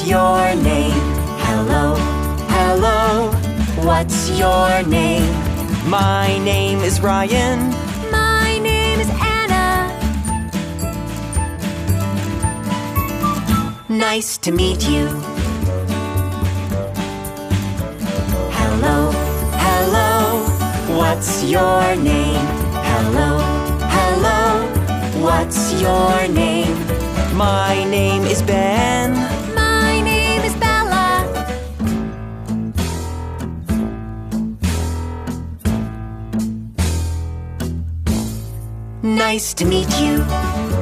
What's your name? Hello, hello. What's your name? My name is Ryan. My name is Anna. Nice to meet you. Hello, hello. What's your name? Hello, hello. What's your name? My name is Ben. My name is Bella. Nice to meet you.